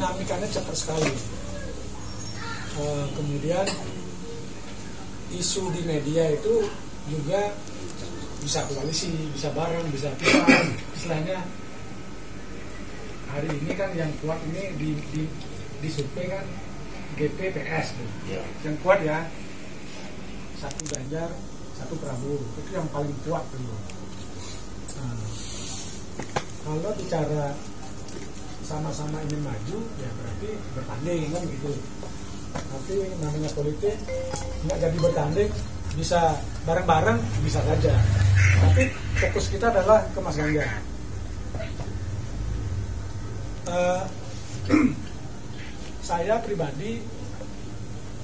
dinamikanya cepat sekali. Kemudian isu di media itu juga bisa koalisi, bisa bareng, bisa pisah. Istilahnya hari ini kan yang kuat ini di survei kan GPPS tuh. Yang kuat ya satu Ganjar, satu Prabowo, itu yang paling kuat dulu. Nah, kalau bicara sama-sama ingin maju ya berarti bertanding kan gitu. Tapi namanya politik nggak jadi bertanding, bisa bareng-bareng bisa saja. Tapi fokus kita adalah ke Mas Ganjar. Saya pribadi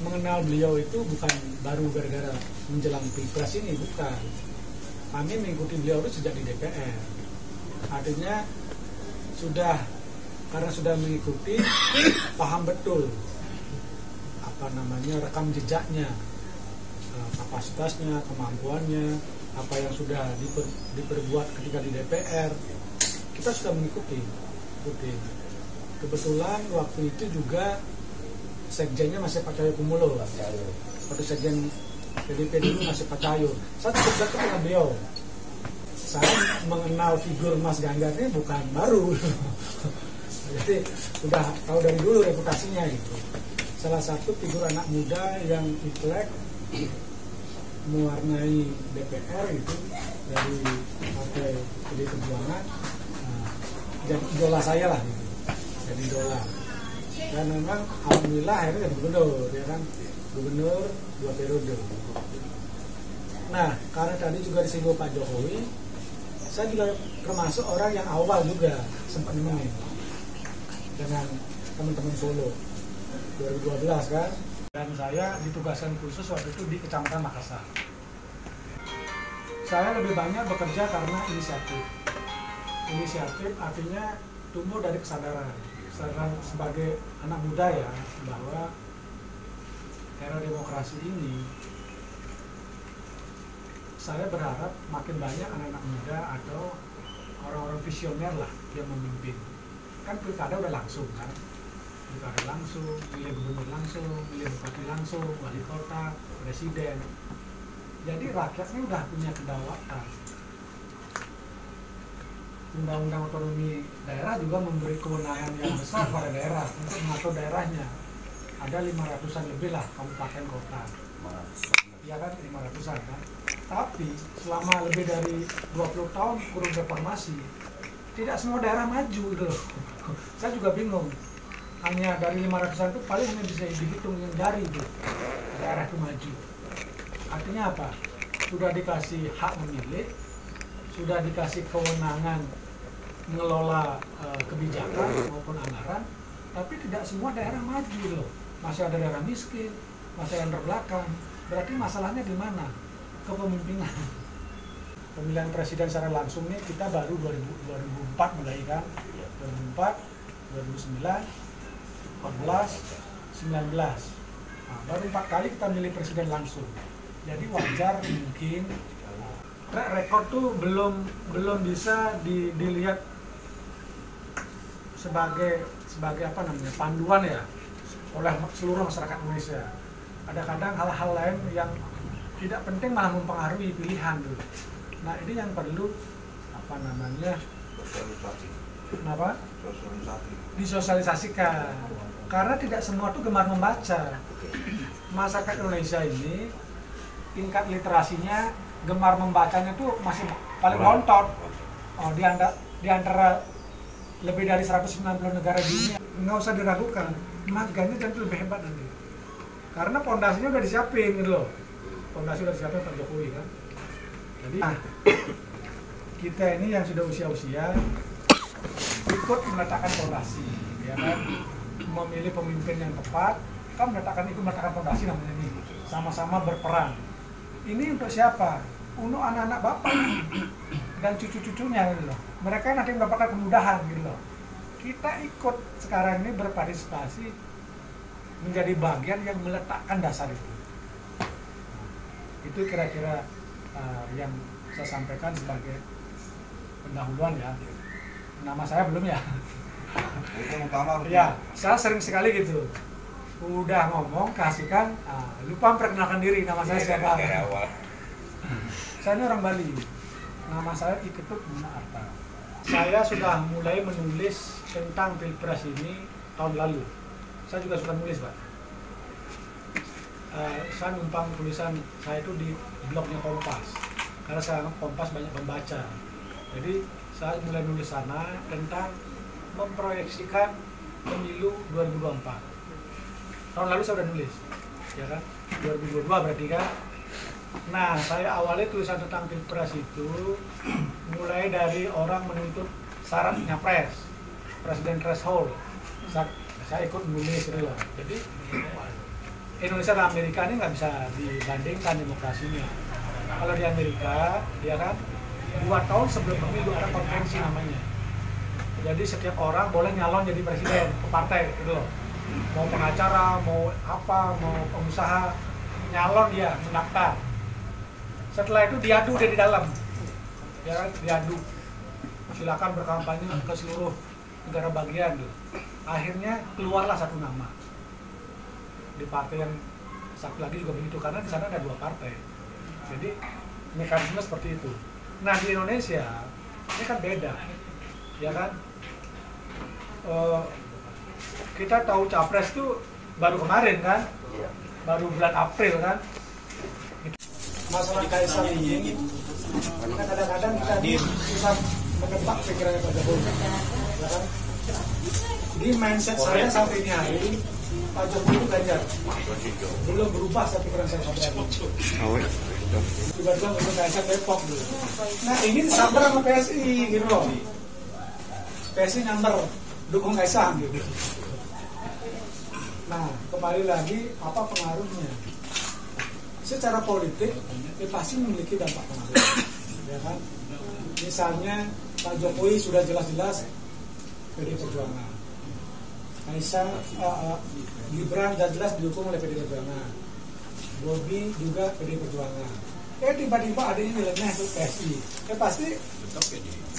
mengenal beliau itu bukan baru gara-gara menjelang pilpres ini, bukan. Kami mengikuti beliau itu sejak di DPR. Artinya karena sudah mengikuti, paham betul rekam jejaknya, kapasitasnya, kemampuannya, apa yang sudah diperbuat ketika di DPR. Kita sudah mengikuti. Kebetulan waktu itu juga sekjennya masih Pak Cahyo Kumolo. Waktu sekjen PDIP dulu masih Pak Cahyo. Saya cukup dekat dengan beliau. Saya mengenal figur Mas Ganjar ini bukan baru. Jadi udah tahu dari dulu reputasinya gitu. Salah satu figur anak muda yang intelek, mewarnai DPR itu dari partai PDI Perjuangan, jadi idola saya lah gitu. Jadi idola. Dan memang alhamdulillah akhirnya jadi gubernur, ya kan, gubernur 2 periode. Nah, karena tadi juga disinggung Pak Jokowi, saya juga termasuk orang yang awal juga sempat nemenin dengan teman-teman Solo 2012 kan, dan saya ditugaskan khusus waktu itu di Kecamatan Makassar. Saya lebih banyak bekerja karena inisiatif artinya tumbuh dari kesadaran sebagai anak muda ya, bahwa era demokrasi ini saya berharap makin banyak anak-anak muda atau orang-orang visioner lah yang memimpin. Kan pilkada udah langsung kan, pilkada langsung, milih gubernur langsung, milih bupati langsung, wali kota, presiden. Jadi rakyatnya udah punya kedaulatan. Undang-undang otonomi daerah juga memberi kewenangan yang besar pada daerah untuk mengatur daerahnya. Ada 500-an lebih lah kabupaten kota. Iya kan, 500-an kan. Tapi selama lebih dari 20 tahun kurun reformasi, tidak semua daerah maju gitu loh. Saya juga bingung. Hanya dari 500-an itu paling hanya bisa dihitung dengan jari itu daerah itu maju. Artinya apa? Sudah dikasih hak memilih, sudah dikasih kewenangan mengelola kebijakan maupun anggaran, tapi tidak semua daerah maju loh. Masih ada daerah miskin, masih ada yang terbelakang. Berarti masalahnya di mana? Kepemimpinan. Pemilihan presiden secara langsung nih kita baru 2004 mulai kan, 2004, 2009, 14, 19. Nah, baru 4 kali kita milih presiden langsung. Jadi wajar mungkin track record tuh belum bisa dilihat sebagai apa namanya, panduan ya oleh seluruh masyarakat Indonesia. Ada kadang hal-hal lain yang tidak penting malah mempengaruhi pilihan tuh. Nah, ini yang perlu apa namanya, disosialisasikan. Karena tidak semua tuh gemar membaca. Masyarakat Indonesia ini tingkat literasinya, gemar membacanya tuh masih paling bontot. Di antara lebih dari 190 negara di dunia. Nggak usah diragukan, Mas Ganjar jadi lebih hebat nanti. Karena pondasinya udah disiapin gitu loh. Pondasi udah disiapin Pak Jokowi kan. Jadi kita ini yang sudah usia-usia ikut meletakkan pondasi, ya kan, memilih pemimpin yang tepat, kan ikut meletakkan pondasi namanya nih, sama-sama berperan. Ini untuk siapa? Untuk anak-anak bapak dan cucu-cucunya gitu loh. Mereka nanti mendapatkan kemudahan gitu loh. Kita ikut sekarang ini berpartisipasi menjadi bagian yang meletakkan dasar itu. Itu kira-kira yang saya sampaikan sebagai pendahuluan ya. Nama saya belum ya. Ya, saya sering sekali gitu. Udah ngomong, kasihkan, lupa perkenalkan diri, nama saya siapa. Saya ini orang Bali. Nama saya Iketut Arta. Saya sudah mulai menulis tentang Pilpres ini tahun lalu. Saya juga suka nulis, Pak. Saya numpang tulisan saya itu di blognya Kompas. Karena saya Kompas banyak membaca. Jadi saya mulai nulis sana tentang memproyeksikan pemilu 2024. Tahun lalu saya udah nulis, ya kan? 2022 berarti kan? Nah, saya awalnya tulisan tentang Pilpres itu mulai dari orang menuntut syarat nyapres, presiden threshold. Saya ikut nulis gitu loh. Jadi Indonesia dan Amerika ini nggak bisa dibandingkan demokrasinya. Kalau di Amerika, ya kan, 2 tahun sebelum pemilu ada konvensi namanya. Jadi setiap orang boleh nyalon jadi presiden ke partai gitu loh. Mau pengacara, mau apa, mau pengusaha, nyalon dia, mendaftar. Setelah itu diadu dia di dalam, ya kan, diadu. Silakan berkampanye ke seluruh negara bagian tuh. Akhirnya keluarlah satu nama. Di partai yang satu lagi juga begitu, karena di sana ada 2 partai. Jadi mekanisme seperti itu. Nah di Indonesia ini kan beda, ya kan? Kita tahu capres itu baru kemarin kan, baru bulan April kan. Masalah Kaisang ini, kita kadang-kadang kita susah menebak pikirannya Pak Jokowi, ya kan? Di mindset saya sampai ini hari, Pak Jokowi itu Ganjar, belum berubah saya pikiran saya sampai hari ini. Tiba-tiba untuk Kaisang Depok dulu. Nah ini disambar sama PSI gitu loh. PSI nyamber dukung Kaisang gitu. Nah, kembali lagi apa pengaruhnya? Secara politik, pasti memiliki dampak pengaruh, ya kan? Misalnya Pak Jokowi sudah jelas-jelas PDI Perjuangan, Kaisang, Gibran jelas didukung oleh PDI Perjuangan, Bobi juga PDI Perjuangan. Tiba-tiba ada yang nilainya itu PSI, pasti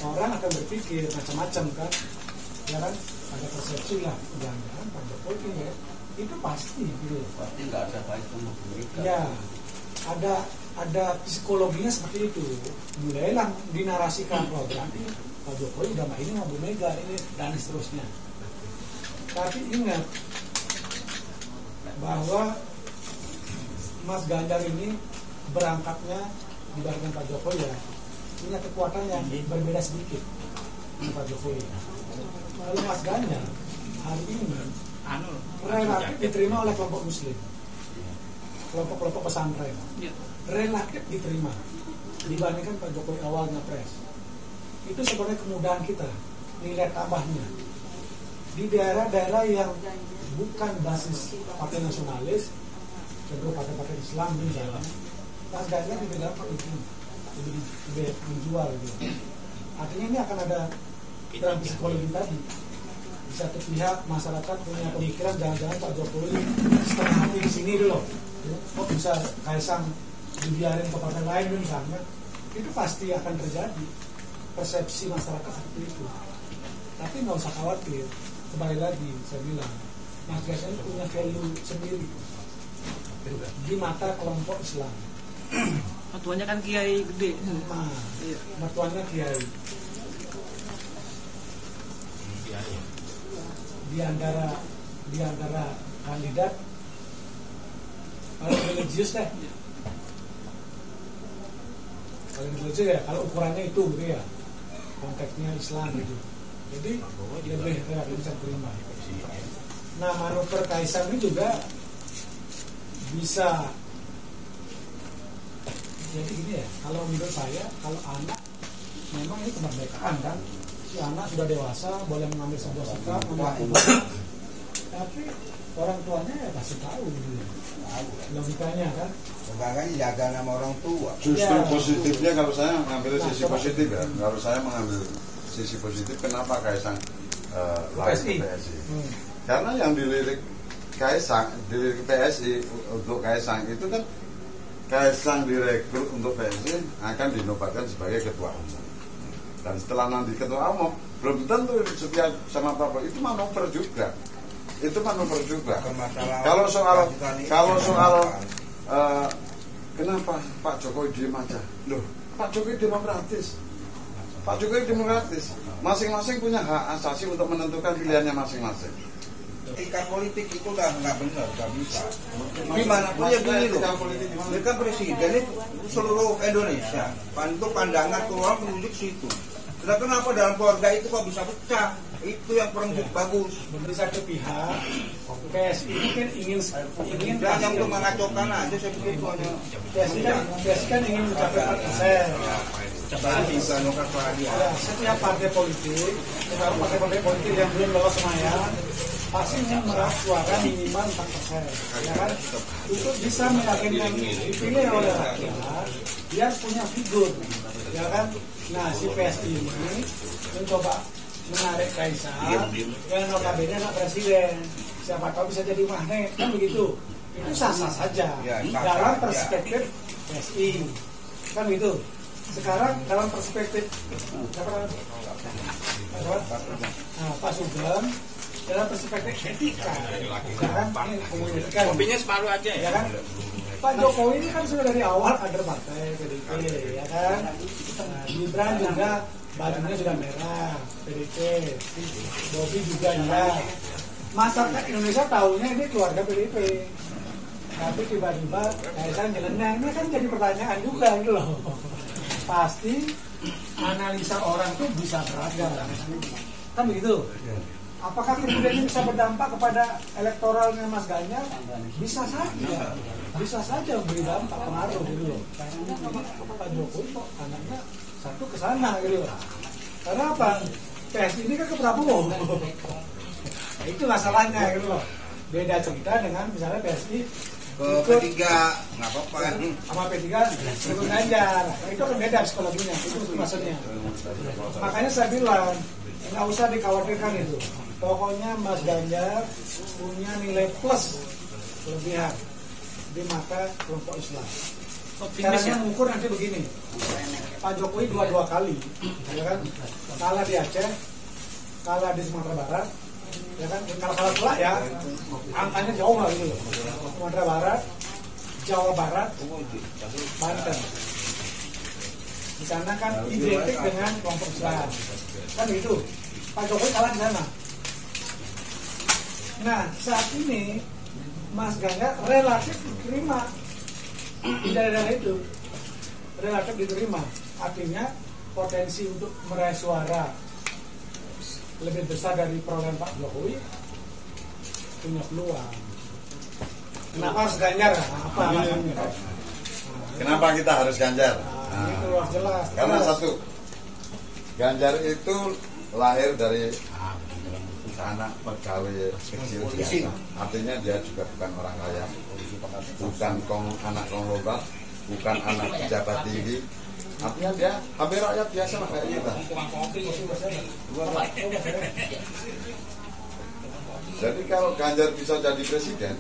orang akan berpikir macam-macam kan, ya kan? Ada persepsi lah, jangan-jangan Pak Jokowi ya. Itu pasti gitu. Pasti nggak ada baik sama mereka. Ya, ada psikologinya seperti itu. Mulailah dinarasikan, wah berarti Pak Jokowi udah mainin sama Bu Mega ini dan seterusnya. Tapi ingat bahwa Mas Ganjar ini berangkatnya dibandingkan Pak Jokowi ya punya kekuatan yang berbeda sedikit dengan Pak Jokowi. Kalau Mas Ganjar hari ini relatif diterima oleh kelompok muslim, kelompok pesantren, relatif diterima dibandingkan Pak Jokowi awalnya pres. Itu sebenarnya kemudahan kita, nilai tambahnya di daerah-daerah yang bukan basis partai nasionalis, cenderung partai-partai Islam misalnya. Mas Ganjar tidak dapat itu lebih menjual gitu. Artinya ini akan ada dalam psikologi tadi. Di satu pihak masyarakat punya pemikiran jangan-jangan Pak Jokowi setengah hati di sini dulu, kok bisa Kaisang dibiarin ke partai lain misalnya, itu pasti akan terjadi persepsi masyarakat seperti itu. Tapi nggak usah khawatir, kembali lagi saya bilang Mas Ganjar punya value sendiri di mata kelompok Islam. Mertuanya kan kiai gede. Nah, mertuanya kiai. Di antara kandidat paling religius deh, paling religius ya kalau ukurannya itu gitu ya, konteksnya Islam gitu, jadi lebih relatif bisa terima. Nah manuver Kaisang ini juga bisa jadi gini ya, kalau menurut saya kalau anak memang ini kemerdekaan kan, si anak sudah dewasa, boleh mengambil sebuah sikap, tapi orang tuanya ya pasti tahu gitu, logikanya kan. Makanya jaga nama orang tua. Justru ya, positifnya kalau saya mengambil sisi positif ya, kalau saya mengambil sisi positif, kenapa Kaisang lari ke PSI? Karena yang dilirik Kaisang, dilirik PSI untuk Kaisang itu kan Kaisang direkrut untuk PSI akan dinobatkan sebagai ketua umum. Dan setelah nanti ketua umum belum tentu setia sama Prabowo. Itu manuver juga. Kalau soal kenapa Pak Jokowi diem aja? Loh, Pak Jokowi demokratis. Masing-masing punya hak asasi untuk menentukan pilihannya masing-masing. Etika politik itu udah nggak benar, nggak bisa. Gimana pun ya gini loh. Dia kan presiden itu seluruh Indonesia. Untuk pandangan keluar menunjuk situ. Nah, kenapa dalam keluarga itu kok bisa pecah? Itu yang kurang bagus. Di satu pihak, PSI mungkin ingin hanya untuk mengacaukan aja, saya pikir itu hanya PSI kan ingin mencapai 4%. Ya, setiap partai politik, terutama partai politik yang belum lolos Senayan, pasti ingin meraih suara minimal 4%. Ya kan? Untuk bisa meyakinkan dipilih oleh rakyat, dia punya figur, ya kan? Nah, si PSI ini mencoba menarik Kaisar yang notabene anak presiden, siapa tahu bisa jadi magnet, kan begitu. Itu sah-sah saja dalam perspektif PSI, kan begitu. Sekarang dalam perspektif Pak Sugeng, dalam perspektif etika, kan ini kopinya separuh aja ya kan. Pak Jokowi ini kan sudah dari awal kader partai PDIP, ya kan. Gibran juga bajunya sudah merah, PDIP. Bobi juga ya. Masyarakat Indonesia tahunya ini keluarga PDIP. Tapi tiba-tiba Kaisang nyeleneh, ini kan jadi pertanyaan juga gitu loh. Pasti analisa orang tuh bisa beragam, kan begitu. Apakah kemudian ini bisa berdampak kepada elektoralnya Mas Ganjar? Bisa saja beri dampak, pengaruh gitu loh. Pak Jokowi kok anaknya satu ke sana gitu loh. Karena apa? PS ini kan ke Prabowo. Nah, itu masalahnya gitu loh. Beda cerita dengan misalnya PSI ke P3 nggak apa-apa kan? Sama P3 ikut Ganjar. Nah, itu kan beda psikologinya, itu maksudnya. Makanya saya bilang nggak usah dikhawatirkan itu. Pokoknya Mas Ganjar punya nilai plus kelebihan di mata kelompok Islam. Caranya mengukur nanti begini. Pak Jokowi dua kali, ya kan? Kalah di Aceh, kalah di Sumatera Barat, ya kan? Kalah pula ya, angkanya jauh lah gitu. Sumatera Barat, Jawa Barat, Banten. Di sana kan identik dengan kelompok Islam, kan itu. Pak Jokowi kalah di sana. Nah, saat ini Mas Ganjar relatif diterima di daerah itu, relatif diterima. Artinya potensi untuk meraih suara lebih besar dari perolehan Pak Jokowi punya peluang. Kenapa harus Ganjar? Apa alasannya? Kenapa kita harus Ganjar? Itu jelas. Karena satu, Ganjar itu lahir dari anak pegawai kecil biasa. Artinya dia juga bukan orang kaya, bukan anak konglomerat, bukan anak pejabat tinggi. Artinya dia hampir rakyat biasa kayak kita. Jadi kalau Ganjar bisa jadi presiden,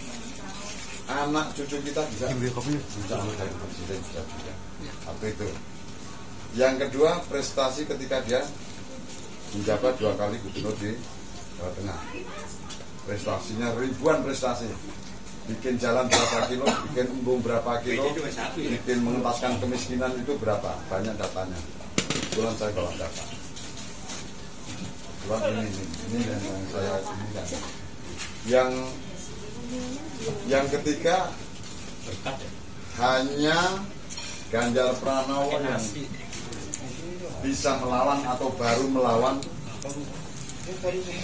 anak cucu kita bisa menjadi presiden juga. Satu itu. Yang kedua, prestasi ketika dia menjabat 2 kali gubernur di Jawa Tengah. Prestasinya ribuan prestasi. Bikin jalan berapa kilo, bikin embung berapa kilo, bikin mengentaskan kemiskinan itu berapa, banyak datanya. Kebetulan saya kalau data. Kebetulan ini yang saya inginkan. Yang ketiga, hanya Ganjar Pranowo yang bisa melawan atau baru melawan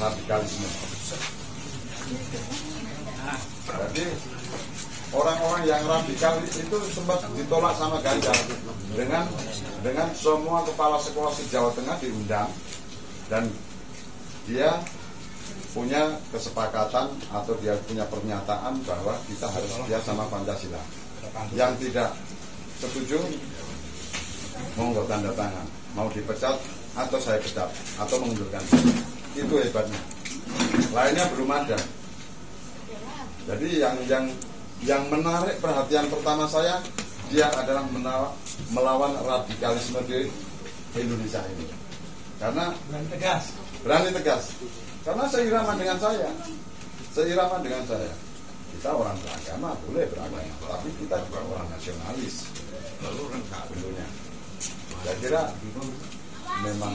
radikalisme. Jadi orang-orang yang radikal itu sempat ditolak sama Ganjar dengan semua kepala sekolah di Jawa Tengah diundang dan dia punya kesepakatan atau dia punya pernyataan bahwa kita harus setia sama Pancasila. Yang tidak setuju monggo tanda tangan, mau dipecat atau saya pecat atau mengundurkan diri. Itu hebatnya. Lainnya belum ada. Jadi yang menarik perhatian pertama saya, dia adalah melawan radikalisme di Indonesia ini. Karena berani tegas. Karena seirama dengan saya. Kita orang beragama, boleh beragama, tapi kita juga orang nasionalis. Lalu lengkap tentunya. Saya kira memang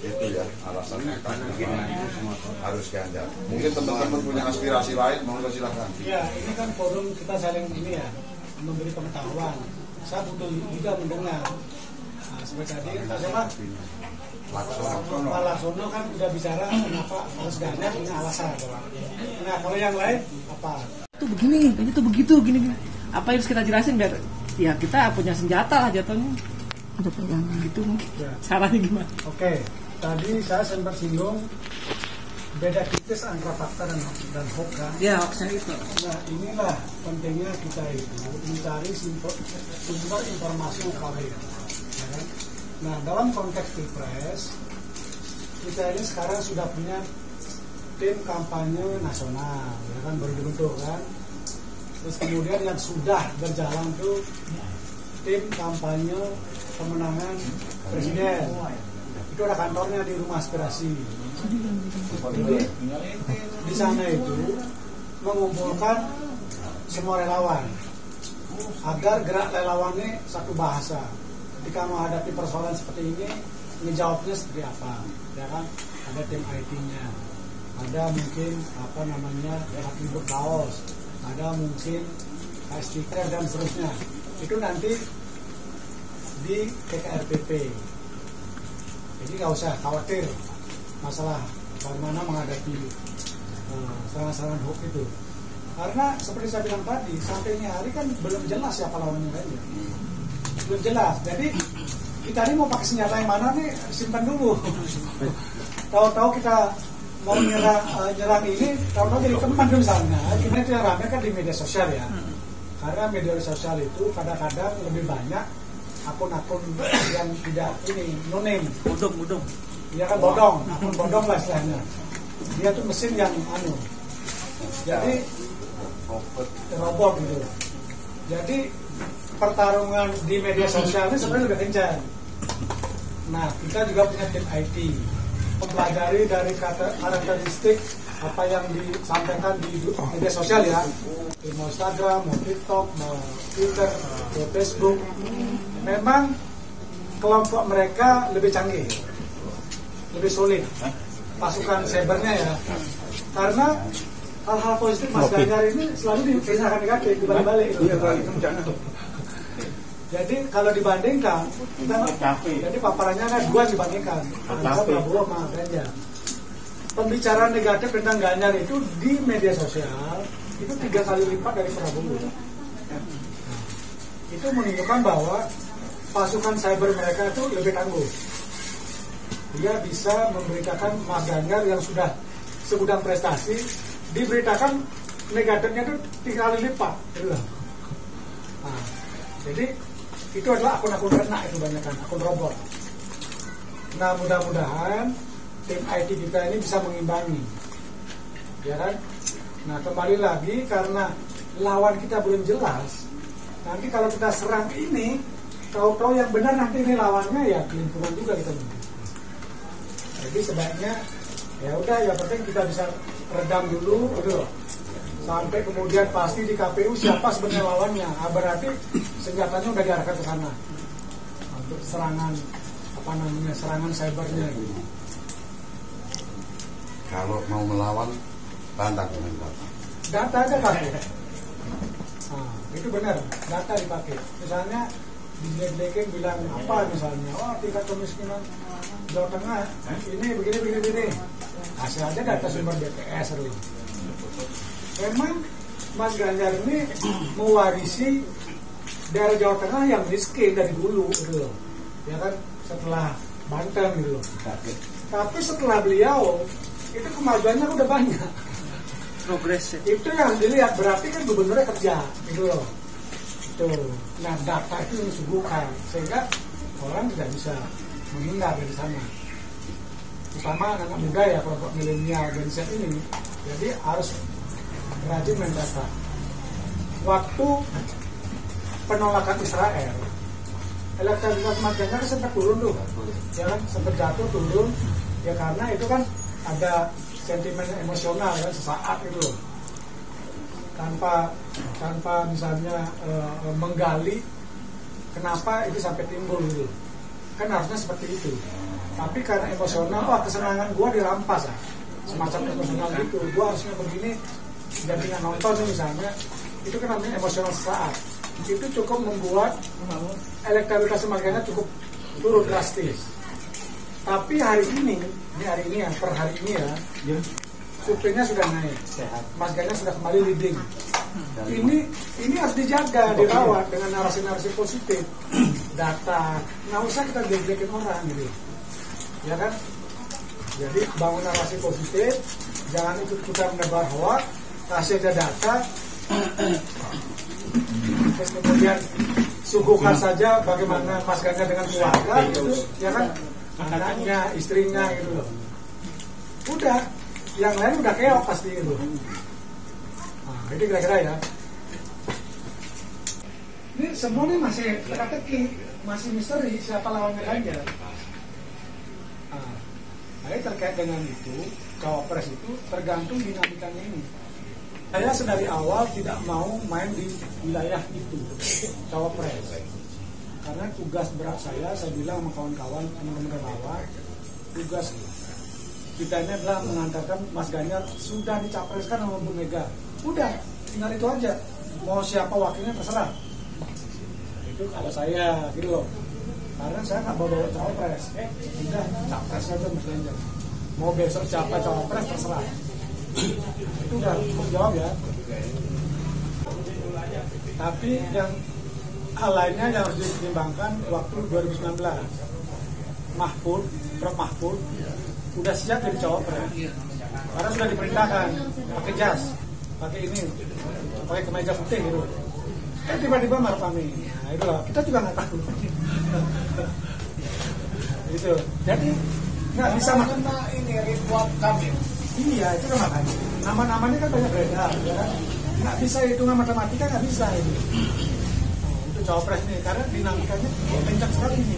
itu ya alasannya harus Ganjar. Mungkin teman-teman punya aspirasi lain, monggo silakan. Ya, ini kan forum kita saling ini ya, memberi pengetahuan. Saya butuh juga mendengar. Nah, seperti tadi Pak siapa? Pak Laksono kan sudah bicara kenapa harus Ganjar, punya alasan. Nah, kalau yang lain apa? Itu begini, itu begitu, gini. Apa yang harus kita jelasin biar ya kita punya senjata lah jatuhnya. Ada pegangan gitu mungkin. Ya. Caranya gimana? Oke, tadi saya sempat singgung beda tipis antara fakta dan hoax kan? Ya, hoaxnya itu. Nah, inilah pentingnya kita itu mencari sumber informasi yang valid. Ya kan? Nah, dalam konteks Pilpres, kita ini sekarang sudah punya tim kampanye nasional, ya kan, baru dibentuk kan. Terus kemudian yang sudah berjalan tuh tim kampanye pemenangan presiden. Itu ada kantornya di Rumah Aspirasi. Jadi di sana itu mengumpulkan semua relawan agar gerak relawannya satu bahasa. Ketika menghadapi persoalan seperti ini, menjawabnya seperti apa, ya kan? Ada tim IT-nya, ada mungkin atribut kaos, ada mungkin stiker dan seterusnya. Itu nanti di TKRPP. Jadi nggak usah khawatir masalah bagaimana menghadapi serangan-serangan hoax itu. Karena seperti saya bilang tadi, sampai ini hari kan belum jelas siapa lawannya Ganjar. Belum jelas. Jadi kita ini mau pakai senjata yang mana nih, simpan dulu. Tahu-tahu kita mau nyerang ini, tahu-tahu jadi teman misalnya. Ini itu yang ramai kan di media sosial ya. Karena media sosial itu kadang-kadang lebih banyak akun-akun yang tidak ini, no-name. Bodong. Dia kan bodong, akun bodong lah istilahnya. Dia tuh mesin yang jadi robot gitu. Jadi pertarungan di media sosial ini sebenarnya lebih kencang. Nah, kita juga punya tim IT, mempelajari dari karakteristik apa yang disampaikan di media sosial ya, mau Instagram, mau TikTok, mau Twitter, mau Facebook. Memang kelompok mereka lebih canggih, lebih solid pasukan cybernya ya, karena hal-hal positif Mas Ganjar ini selalu dikisahkan negatif, dibalik-balik gitu. Jadi kalau dibandingkan, jadi paparannya kan dua dibandingkan antara Prabowo sama Ganjar. Pembicaraan negatif tentang Ganjar itu di media sosial itu 3 kali lipat dari Prabowo. Itu menunjukkan bahwa pasukan cyber mereka itu lebih tangguh. Dia bisa memberitakan Mas Ganjar yang sudah segudang prestasi, diberitakan negatifnya itu 3 kali lipat. Nah, jadi itu adalah akun-akun renak itu banyakkan, akun robot. Nah, mudah-mudahan tim IT kita ini bisa mengimbangi, ya kan? Nah, kembali lagi karena lawan kita belum jelas. Nanti kalau kita serang ini, tahu-tahu yang benar nanti ini lawannya ya lingkungan juga kita. Jadi sebaiknya ya udah, ya penting kita bisa redam dulu, gitu. Sampai kemudian pasti di KPU siapa sebenarnya lawannya. Nah, berarti senjatanya udah diarahkan ke sana untuk serangan serangan cybernya gitu. Kalau mau melawan, bantah dengan data. Data aja pakai. Nah, itu benar, data dipakai. Misalnya dijelek-jelekin bilang apa misalnya, tingkat kemiskinan Jawa Tengah ini begini. Hasil aja data sumber BPS dulu. Memang Mas Ganjar ini mewarisi daerah Jawa Tengah yang miskin dari dulu gitu loh. Ya kan, setelah Banten gitu loh. Tapi setelah beliau itu kemajuannya udah banyak. Progres. Itu yang dilihat, berarti kan gubernurnya kerja gitu loh. Tuh. Nah, data itu yang disuguhkan sehingga orang tidak bisa menghindar dari sana. Terutama anak muda ya, kelompok milenial dan Z ini. Jadi harus rajin mendata. Waktu penolakan Israel, elektabilitas Mas Ganjar sempat turun tuh, ya kan, sempat jatuh turun. Ya karena itu kan ada sentimen emosional ya, sesaat itu loh. Tanpa misalnya menggali kenapa itu sampai timbul gitu. Kan harusnya seperti itu. Tapi karena emosional, kesenangan gua dirampas ya. Semacam emosional gitu. Gua harusnya begini, jadi nggak nonton nih misalnya. Itu kan namanya emosional sesaat. Itu cukup membuat elektabilitas Mas Ganjar cukup turun drastis. Tapi hari ini ya, per hari ini ya, surveinya sudah naik. Mas Ganjar sudah kembali leading. Ini harus dijaga, dirawat dengan narasi-narasi positif, data. Nggak usah kita jelek-jelekin orang gitu, ya kan? Jadi bangun narasi positif, jangan ikut-ikutan menebar hoax, kasih aja data. Terus kemudian suguhkan saja bagaimana Mas Ganjar dengan keluarga gitu, ya kan, anaknya, istrinya gitu loh. Udah, yang lain udah keok pasti gitu. Nah, itu kira-kira ya. Ini semua ini masih teka-teki, masih misteri siapa lawannya Ganjar. Nah, ini terkait dengan itu, cawapres itu tergantung dinamikanya ini. Saya sedari awal tidak mau main di wilayah itu, cawapres. Karena tugas berat saya bilang sama kawan-kawan, teman-teman relawan, tugas kita ini adalah mengantarkan Mas Ganjar sudah dicapreskan sama Bu Mega. Udah, tinggal itu aja. Mau siapa wakilnya terserah. Itu kalau saya gitu loh. Karena saya nggak bawa cawapres. Udah, capres aja Mas Ganjar. Mau besok siapa cawapres terserah. Itu udah menjawab ya. Tapi yang hal lainnya yang harus dipertimbangkan waktu 2019 Prof Mahfud udah siap jadi cawapres karena sudah diperintahkan pakai jas, pakai ini, pakai kemeja putih gitu. Tiba-tiba Maruf Amin. Nah itu loh, kita juga nggak tahu. Itu jadi nggak bisa makna ini Ridwan Kamil. Iya, itu kan makanya. Nama-namanya kan banyak beredar, ya kan? Nggak bisa hitungan matematika, nggak bisa ini. Untuk cawapres ini, karena dinamikanya kencang sekali ini.